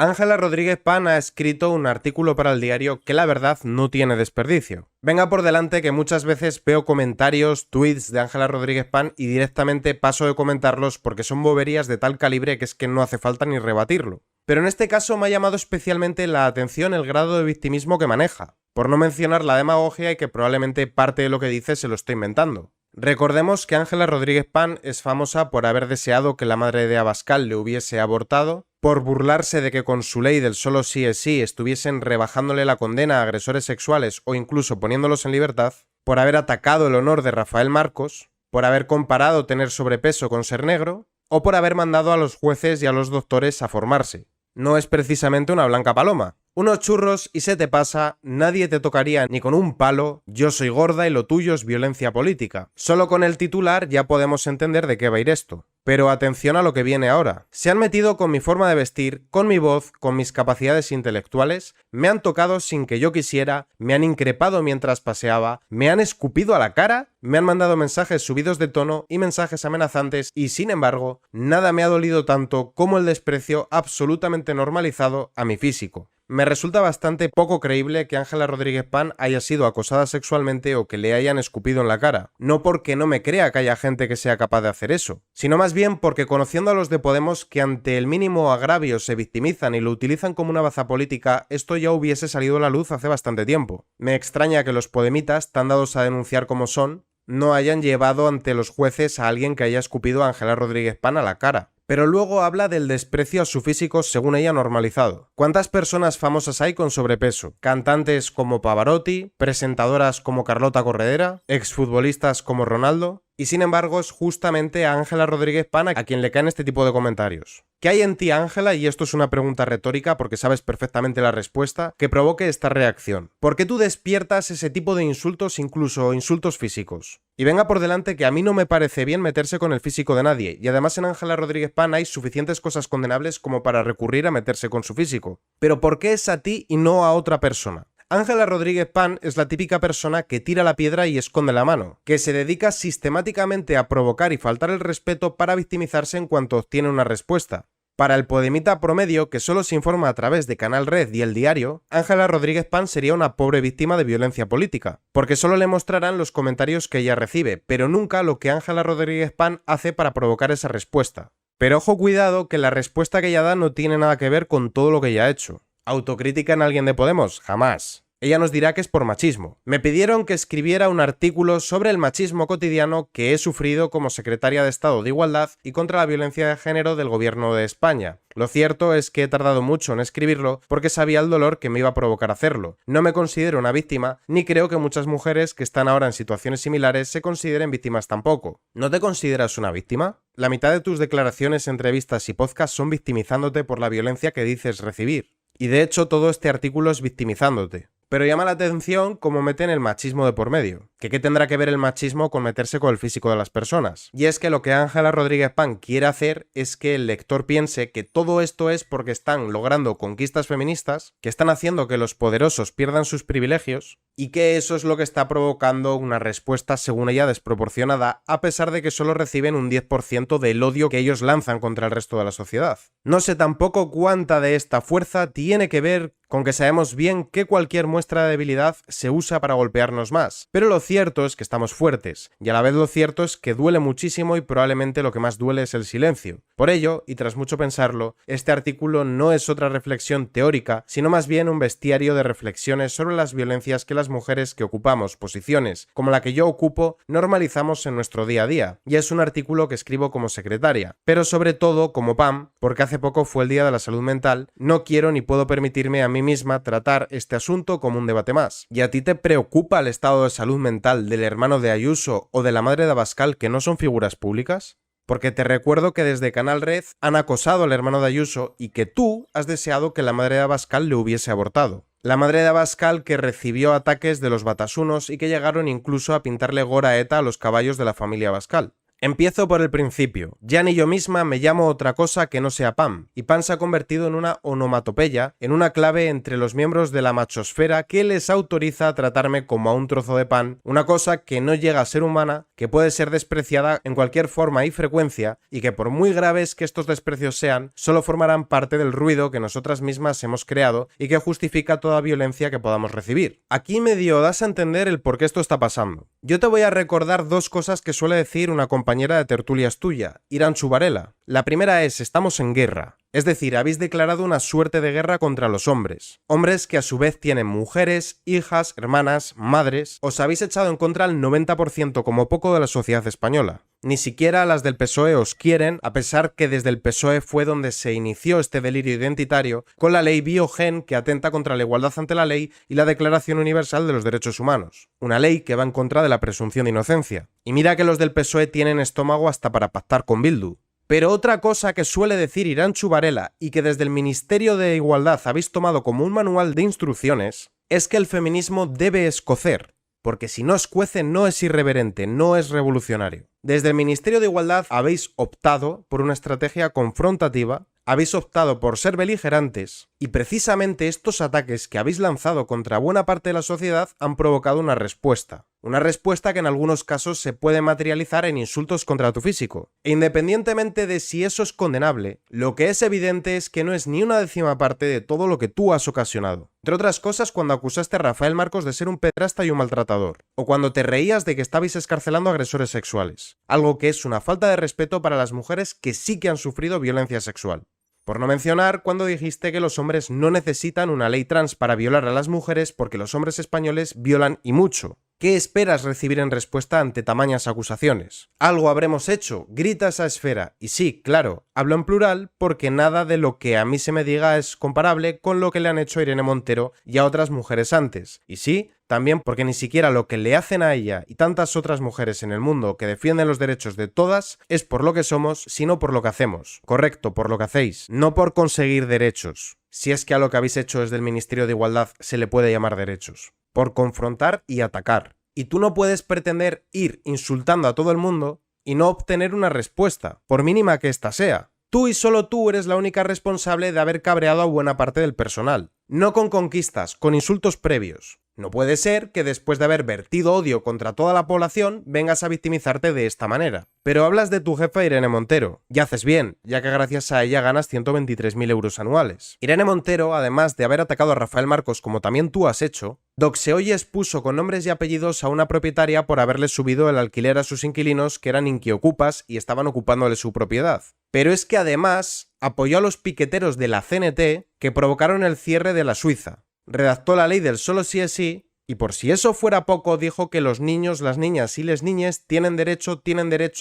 Ángela Rodríguez Pan ha escrito un artículo para el diario que la verdad no tiene desperdicio. Venga por delante que muchas veces veo comentarios, tweets de Ángela Rodríguez Pan y directamente paso de comentarlos porque son boberías de tal calibre que es que no hace falta ni rebatirlo. Pero en este caso me ha llamado especialmente la atención el grado de victimismo que maneja, por no mencionar la demagogia y que probablemente parte de lo que dice se lo está inventando. Recordemos que Ángela Rodríguez Pan es famosa por haber deseado que la madre de Abascal le hubiese abortado, por burlarse de que con su ley del solo sí es sí estuviesen rebajándole la condena a agresores sexuales o incluso poniéndolos en libertad, por haber atacado el honor de Rafael Marcos, por haber comparado tener sobrepeso con ser negro, o por haber mandado a los jueces y a los doctores a formarse. No es precisamente una blanca paloma. Unos churros y se te pasa, nadie te tocaría ni con un palo, yo soy gorda y lo tuyo es violencia política. Solo con el titular ya podemos entender de qué va a ir esto. Pero atención a lo que viene ahora. Se han metido con mi forma de vestir, con mi voz, con mis capacidades intelectuales, me han tocado sin que yo quisiera, me han increpado mientras paseaba, me han escupido a la cara, me han mandado mensajes subidos de tono y mensajes amenazantes y sin embargo, nada me ha dolido tanto como el desprecio absolutamente normalizado a mi físico. Me resulta bastante poco creíble que Ángela Rodríguez Pan haya sido acosada sexualmente o que le hayan escupido en la cara. No porque no me crea que haya gente que sea capaz de hacer eso, sino más bien porque conociendo a los de Podemos que ante el mínimo agravio se victimizan y lo utilizan como una baza política, esto ya hubiese salido a la luz hace bastante tiempo. Me extraña que los podemitas, tan dados a denunciar como son, no hayan llevado ante los jueces a alguien que haya escupido a Ángela Rodríguez Pan a la cara. Pero luego habla del desprecio a su físico según ella normalizado. ¿Cuántas personas famosas hay con sobrepeso? Cantantes como Pavarotti, presentadoras como Carlota Corredera, exfutbolistas como Ronaldo. Y sin embargo es justamente a Ángela Rodríguez Pan a quien le caen este tipo de comentarios. ¿Qué hay en ti, Ángela? Y esto es una pregunta retórica porque sabes perfectamente la respuesta, que provoque esta reacción. ¿Por qué tú despiertas ese tipo de insultos, incluso insultos físicos? Y venga por delante que a mí no me parece bien meterse con el físico de nadie, y además en Ángela Rodríguez Pan hay suficientes cosas condenables como para recurrir a meterse con su físico. Pero ¿por qué es a ti y no a otra persona? Ángela Rodríguez Pan es la típica persona que tira la piedra y esconde la mano, que se dedica sistemáticamente a provocar y faltar el respeto para victimizarse en cuanto obtiene una respuesta. Para el podemita promedio, que solo se informa a través de Canal Red y El Diario, Ángela Rodríguez Pan sería una pobre víctima de violencia política, porque solo le mostrarán los comentarios que ella recibe, pero nunca lo que Ángela Rodríguez Pan hace para provocar esa respuesta. Pero ojo cuidado que la respuesta que ella da no tiene nada que ver con todo lo que ella ha hecho. ¿Autocrítica en alguien de Podemos? Jamás. Ella nos dirá que es por machismo. Me pidieron que escribiera un artículo sobre el machismo cotidiano que he sufrido como secretaria de Estado de Igualdad y contra la violencia de género del gobierno de España. Lo cierto es que he tardado mucho en escribirlo porque sabía el dolor que me iba a provocar hacerlo. No me considero una víctima, ni creo que muchas mujeres que están ahora en situaciones similares se consideren víctimas tampoco. ¿No te consideras una víctima? La mitad de tus declaraciones, entrevistas y podcasts son victimizándote por la violencia que dices recibir. Y de hecho todo este artículo es victimizándote. Pero llama la atención cómo meten el machismo de por medio. ¿Que qué tendrá que ver el machismo con meterse con el físico de las personas? Y es que lo que Ángela Rodríguez Pan quiere hacer es que el lector piense que todo esto es porque están logrando conquistas feministas, que están haciendo que los poderosos pierdan sus privilegios, y que eso es lo que está provocando una respuesta, según ella, desproporcionada, a pesar de que solo reciben un 10% del odio que ellos lanzan contra el resto de la sociedad. No sé tampoco cuánta de esta fuerza tiene que ver con que sabemos bien que cualquier muestra de debilidad se usa para golpearnos más, pero lo cierto es que estamos fuertes, y a la vez lo cierto es que duele muchísimo y probablemente lo que más duele es el silencio. Por ello, y tras mucho pensarlo, este artículo no es otra reflexión teórica, sino más bien un bestiario de reflexiones sobre las violencias que las mujeres que ocupamos posiciones, como la que yo ocupo, normalizamos en nuestro día a día, y es un artículo que escribo como secretaria, pero sobre todo como PAM, porque hace poco fue el Día de la Salud Mental, no quiero ni puedo permitirme a mí misma tratar este asunto como un debate más. ¿Y a ti te preocupa el estado de salud mental del hermano de Ayuso o de la madre de Abascal que no son figuras públicas? Porque te recuerdo que desde Canal Red han acosado al hermano de Ayuso y que tú has deseado que la madre de Abascal le hubiese abortado. La madre de Abascal que recibió ataques de los batasunos y que llegaron incluso a pintarle gora ETA a los caballos de la familia Abascal. Empiezo por el principio. Ya ni yo misma me llamo otra cosa que no sea Pam, y Pam se ha convertido en una onomatopeya, en una clave entre los miembros de la machosfera que les autoriza a tratarme como a un trozo de pan, una cosa que no llega a ser humana, que puede ser despreciada en cualquier forma y frecuencia, y que por muy graves que estos desprecios sean, solo formarán parte del ruido que nosotras mismas hemos creado y que justifica toda violencia que podamos recibir. Aquí medio das a entender el por qué esto está pasando. Yo te voy a recordar dos cosas que suele decir una compañera de tertulias tuya, Irache Varela. La primera es: estamos en guerra. Es decir, habéis declarado una suerte de guerra contra los hombres. Hombres que a su vez tienen mujeres, hijas, hermanas, madres. Os habéis echado en contra al 90% como poco de la sociedad española. Ni siquiera las del PSOE os quieren, a pesar que desde el PSOE fue donde se inició este delirio identitario con la ley Biogen, que atenta contra la igualdad ante la ley y la Declaración Universal de los Derechos Humanos. Una ley que va en contra de la presunción de inocencia. Y mira que los del PSOE tienen estómago hasta para pactar con Bildu. Pero otra cosa que suele decir Irache Varela y que desde el Ministerio de Igualdad habéis tomado como un manual de instrucciones es que el feminismo debe escocer, porque si no escuece no es irreverente, no es revolucionario. Desde el Ministerio de Igualdad habéis optado por una estrategia confrontativa, habéis optado por ser beligerantes y precisamente estos ataques que habéis lanzado contra buena parte de la sociedad han provocado una respuesta. Una respuesta que en algunos casos se puede materializar en insultos contra tu físico. E independientemente de si eso es condenable, lo que es evidente es que no es ni una décima parte de todo lo que tú has ocasionado. Entre otras cosas, cuando acusaste a Rafael Marcos de ser un pederasta y un maltratador. O cuando te reías de que estabais escarcelando agresores sexuales. Algo que es una falta de respeto para las mujeres que sí que han sufrido violencia sexual. Por no mencionar cuando dijiste que los hombres no necesitan una ley trans para violar a las mujeres porque los hombres españoles violan y mucho. ¿Qué esperas recibir en respuesta ante tamañas acusaciones? Algo habremos hecho, grita esa esfera. Y sí, claro, hablo en plural porque nada de lo que a mí se me diga es comparable con lo que le han hecho a Irene Montero y a otras mujeres antes. Y sí, también porque ni siquiera lo que le hacen a ella y tantas otras mujeres en el mundo que defienden los derechos de todas es por lo que somos, sino por lo que hacemos. Correcto, por lo que hacéis, no por conseguir derechos. Si es que a lo que habéis hecho desde el Ministerio de Igualdad se le puede llamar derechos. Por confrontar y atacar. Y tú no puedes pretender ir insultando a todo el mundo y no obtener una respuesta, por mínima que ésta sea. Tú y solo tú eres la única responsable de haber cabreado a buena parte del personal. No con conquistas, con insultos previos. No puede ser que después de haber vertido odio contra toda la población vengas a victimizarte de esta manera. Pero hablas de tu jefa Irene Montero. Y haces bien, ya que gracias a ella ganas 123.000 euros anuales. Irene Montero, además de haber atacado a Rafael Marcos como también tú has hecho, doxeó y expuso con nombres y apellidos a una propietaria por haberle subido el alquiler a sus inquilinos que eran inquiocupas y estaban ocupándole su propiedad. Pero es que además apoyó a los piqueteros de la CNT que provocaron el cierre de la Suiza. Redactó la ley del solo sí es sí, y por si eso fuera poco dijo que los niños, las niñas y les niñes tienen derecho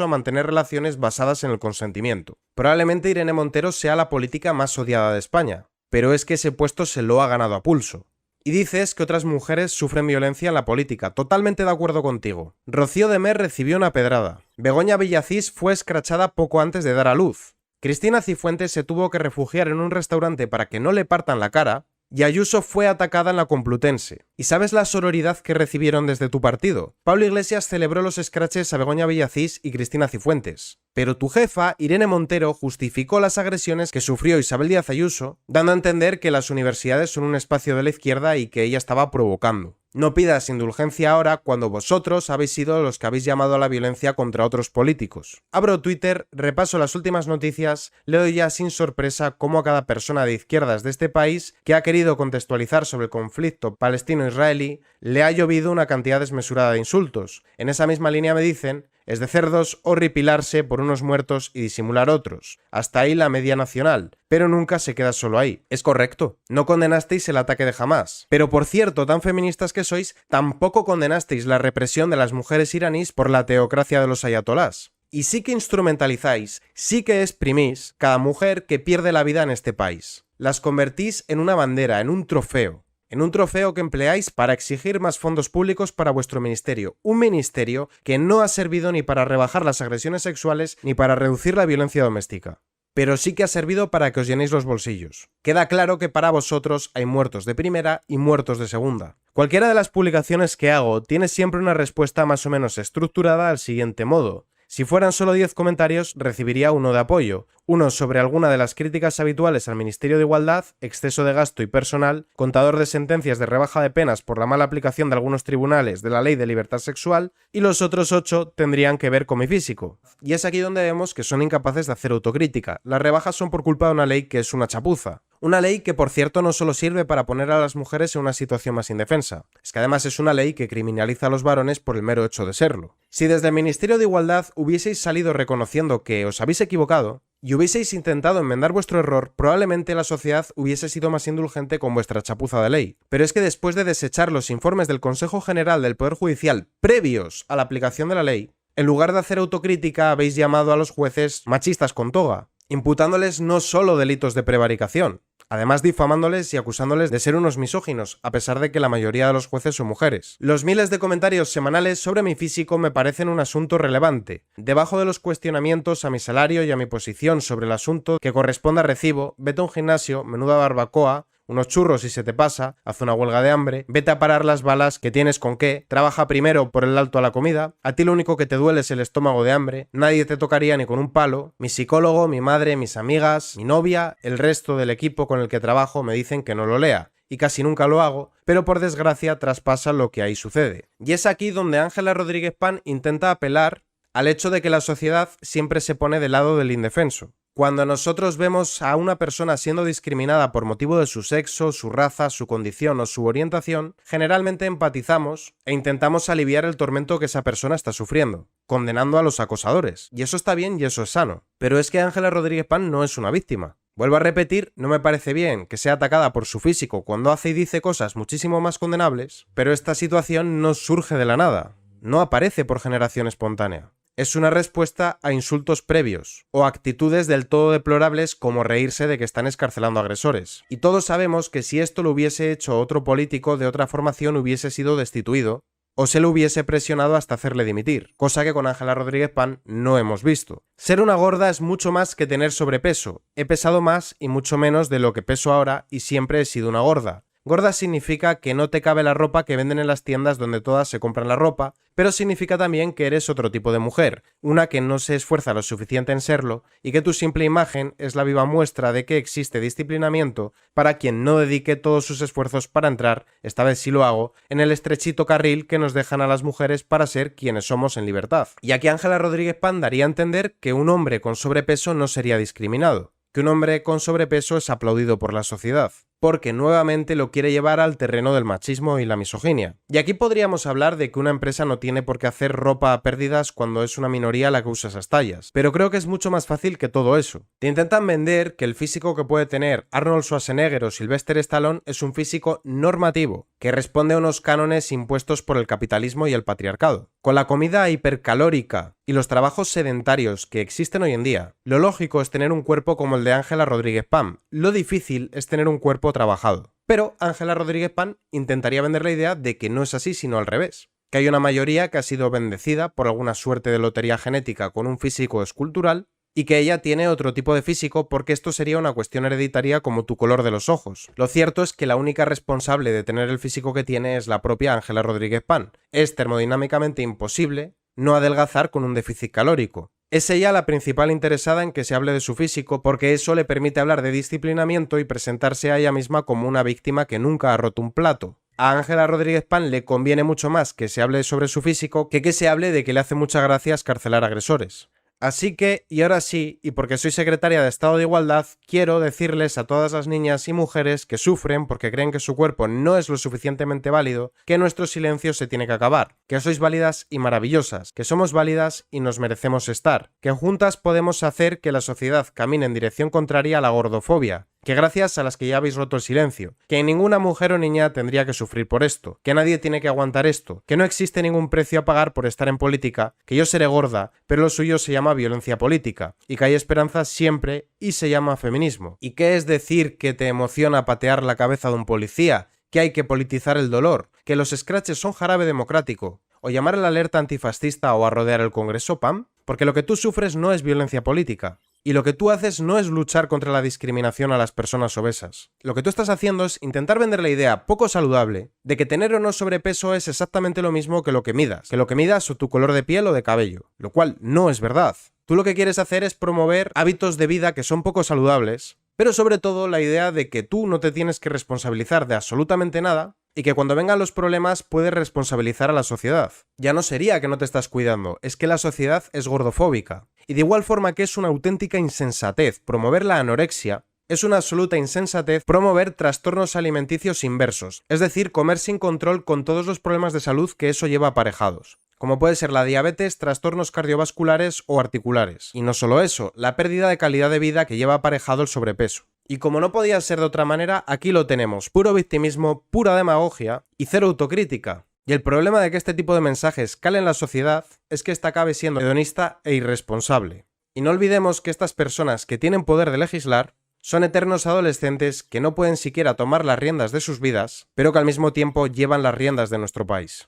a mantener relaciones basadas en el consentimiento. Probablemente Irene Montero sea la política más odiada de España, pero es que ese puesto se lo ha ganado a pulso. Y dices que otras mujeres sufren violencia en la política, totalmente de acuerdo contigo. Rocío de Mer recibió una pedrada. Begoña Villacís fue escrachada poco antes de dar a luz. Cristina Cifuentes se tuvo que refugiar en un restaurante para que no le partan la cara. Y Ayuso fue atacada en la Complutense. ¿Y sabes la sororidad que recibieron desde tu partido? Pablo Iglesias celebró los escraches a Begoña Villacís y Cristina Cifuentes. Pero tu jefa, Irene Montero, justificó las agresiones que sufrió Isabel Díaz Ayuso, dando a entender que las universidades son un espacio de la izquierda y que ella estaba provocando. No pidas indulgencia ahora cuando vosotros habéis sido los que habéis llamado a la violencia contra otros políticos. Abro Twitter, repaso las últimas noticias, leo ya sin sorpresa cómo a cada persona de izquierdas de este país que ha querido contextualizar sobre el conflicto palestino-israelí le ha llovido una cantidad desmesurada de insultos. En esa misma línea me dicen: es de cerdos horripilarse por unos muertos y disimular otros. Hasta ahí la media nacional. Pero nunca se queda solo ahí. Es correcto. No condenasteis el ataque de Hamás. Pero por cierto, tan feministas que sois, tampoco condenasteis la represión de las mujeres iraníes por la teocracia de los ayatolás. Y sí que instrumentalizáis, sí que exprimís cada mujer que pierde la vida en este país. Las convertís en una bandera, en un trofeo. En un trofeo que empleáis para exigir más fondos públicos para vuestro ministerio. Un ministerio que no ha servido ni para rebajar las agresiones sexuales ni para reducir la violencia doméstica. Pero sí que ha servido para que os llenéis los bolsillos. Queda claro que para vosotros hay muertos de primera y muertos de segunda. Cualquiera de las publicaciones que hago tiene siempre una respuesta más o menos estructurada al siguiente modo. Si fueran solo 10 comentarios, recibiría uno de apoyo, uno sobre alguna de las críticas habituales al Ministerio de Igualdad, exceso de gasto y personal, contador de sentencias de rebaja de penas por la mala aplicación de algunos tribunales de la ley de libertad sexual, y los otros 8 tendrían que ver con mi físico. Y es aquí donde vemos que son incapaces de hacer autocrítica. Las rebajas son por culpa de una ley que es una chapuza. Una ley que, por cierto, no solo sirve para poner a las mujeres en una situación más indefensa, es que además es una ley que criminaliza a los varones por el mero hecho de serlo. Si desde el Ministerio de Igualdad hubieseis salido reconociendo que os habéis equivocado y hubieseis intentado enmendar vuestro error, probablemente la sociedad hubiese sido más indulgente con vuestra chapuza de ley. Pero es que después de desechar los informes del Consejo General del Poder Judicial previos a la aplicación de la ley, en lugar de hacer autocrítica habéis llamado a los jueces machistas con toga, imputándoles no solo delitos de prevaricación, además difamándoles y acusándoles de ser unos misóginos, a pesar de que la mayoría de los jueces son mujeres. Los miles de comentarios semanales sobre mi físico me parecen un asunto relevante. Debajo de los cuestionamientos a mi salario y a mi posición sobre el asunto que corresponda recibo, vete a un gimnasio, menuda barbacoa, unos churros si se te pasa, haz una huelga de hambre, vete a parar las balas que tienes con qué, trabaja primero por el alto a la comida, a ti lo único que te duele es el estómago de hambre, nadie te tocaría ni con un palo, mi psicólogo, mi madre, mis amigas, mi novia, el resto del equipo con el que trabajo me dicen que no lo lea, y casi nunca lo hago, pero por desgracia traspasa lo que ahí sucede. Y es aquí donde Ángela Rodríguez Pan intenta apelar al hecho de que la sociedad siempre se pone del lado del indefenso. Cuando nosotros vemos a una persona siendo discriminada por motivo de su sexo, su raza, su condición o su orientación, generalmente empatizamos e intentamos aliviar el tormento que esa persona está sufriendo, condenando a los acosadores. Y eso está bien y eso es sano. Pero es que Ángela Rodríguez Pan no es una víctima. Vuelvo a repetir, no me parece bien que sea atacada por su físico cuando hace y dice cosas muchísimo más condenables, pero esta situación no surge de la nada, no aparece por generación espontánea. Es una respuesta a insultos previos, o actitudes del todo deplorables como reírse de que están escarcelando agresores. Y todos sabemos que si esto lo hubiese hecho otro político de otra formación hubiese sido destituido, o se le hubiese presionado hasta hacerle dimitir, cosa que con Ángela Rodríguez Pan no hemos visto. Ser una gorda es mucho más que tener sobrepeso. He pesado más y mucho menos de lo que peso ahora y siempre he sido una gorda. Gorda significa que no te cabe la ropa que venden en las tiendas donde todas se compran la ropa, pero significa también que eres otro tipo de mujer, una que no se esfuerza lo suficiente en serlo y que tu simple imagen es la viva muestra de que existe disciplinamiento para quien no dedique todos sus esfuerzos para entrar, esta vez sí lo hago, en el estrechito carril que nos dejan a las mujeres para ser quienes somos en libertad. Y aquí Ángela Rodríguez Pan daría a entender que un hombre con sobrepeso no sería discriminado, que un hombre con sobrepeso es aplaudido por la sociedad, porque nuevamente lo quiere llevar al terreno del machismo y la misoginia. Y aquí podríamos hablar de que una empresa no tiene por qué hacer ropa a pérdidas cuando es una minoría la que usa esas tallas, pero creo que es mucho más fácil que todo eso. Te intentan vender que el físico que puede tener Arnold Schwarzenegger o Sylvester Stallone es un físico normativo, que responde a unos cánones impuestos por el capitalismo y el patriarcado. Con la comida hipercalórica y los trabajos sedentarios que existen hoy en día, lo lógico es tener un cuerpo como el de Ángela Rodríguez Pan. Lo difícil es tener un cuerpo trabajado. Pero Ángela Rodríguez Pan intentaría vender la idea de que no es así, sino al revés. Que hay una mayoría que ha sido bendecida por alguna suerte de lotería genética con un físico escultural y que ella tiene otro tipo de físico porque esto sería una cuestión hereditaria como tu color de los ojos. Lo cierto es que la única responsable de tener el físico que tiene es la propia Ángela Rodríguez Pan. Es termodinámicamente imposible no adelgazar con un déficit calórico. Es ella la principal interesada en que se hable de su físico porque eso le permite hablar de disciplinamiento y presentarse a ella misma como una víctima que nunca ha roto un plato. A Ángela Rodríguez Pan le conviene mucho más que se hable sobre su físico que se hable de que le hace mucha gracia escarcelar agresores. Así que, y ahora sí, y porque soy secretaria de Estado de Igualdad, quiero decirles a todas las niñas y mujeres que sufren porque creen que su cuerpo no es lo suficientemente válido, que nuestro silencio se tiene que acabar, que sois válidas y maravillosas, que somos válidas y nos merecemos estar, que juntas podemos hacer que la sociedad camine en dirección contraria a la gordofobia, que gracias a las que ya habéis roto el silencio, que ninguna mujer o niña tendría que sufrir por esto, que nadie tiene que aguantar esto, que no existe ningún precio a pagar por estar en política, que yo seré gorda, pero lo suyo se llama violencia política, y que hay esperanza siempre y se llama feminismo. ¿Y qué es decir que te emociona patear la cabeza de un policía? Que hay que politizar el dolor, que los scratches son jarabe democrático, o llamar a la alerta antifascista o a rodear el Congreso, ¿pam? Porque lo que tú sufres no es violencia política. Y lo que tú haces no es luchar contra la discriminación a las personas obesas. Lo que tú estás haciendo es intentar vender la idea poco saludable de que tener o no sobrepeso es exactamente lo mismo que lo que midas o tu color de piel o de cabello, lo cual no es verdad. Tú lo que quieres hacer es promover hábitos de vida que son poco saludables, pero sobre todo la idea de que tú no te tienes que responsabilizar de absolutamente nada y que cuando vengan los problemas puedes responsabilizar a la sociedad. Ya no sería que no te estás cuidando, es que la sociedad es gordofóbica. Y de igual forma que es una auténtica insensatez promover la anorexia, es una absoluta insensatez promover trastornos alimenticios inversos, es decir, comer sin control con todos los problemas de salud que eso lleva aparejados, como puede ser la diabetes, trastornos cardiovasculares o articulares. Y no solo eso, la pérdida de calidad de vida que lleva aparejado el sobrepeso. Y como no podía ser de otra manera, aquí lo tenemos, puro victimismo, pura demagogia y cero autocrítica. Y el problema de que este tipo de mensajes calen en la sociedad es que esta acabe siendo hedonista e irresponsable. Y no olvidemos que estas personas que tienen poder de legislar son eternos adolescentes que no pueden siquiera tomar las riendas de sus vidas, pero que al mismo tiempo llevan las riendas de nuestro país.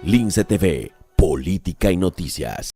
Lince TV, política y noticias.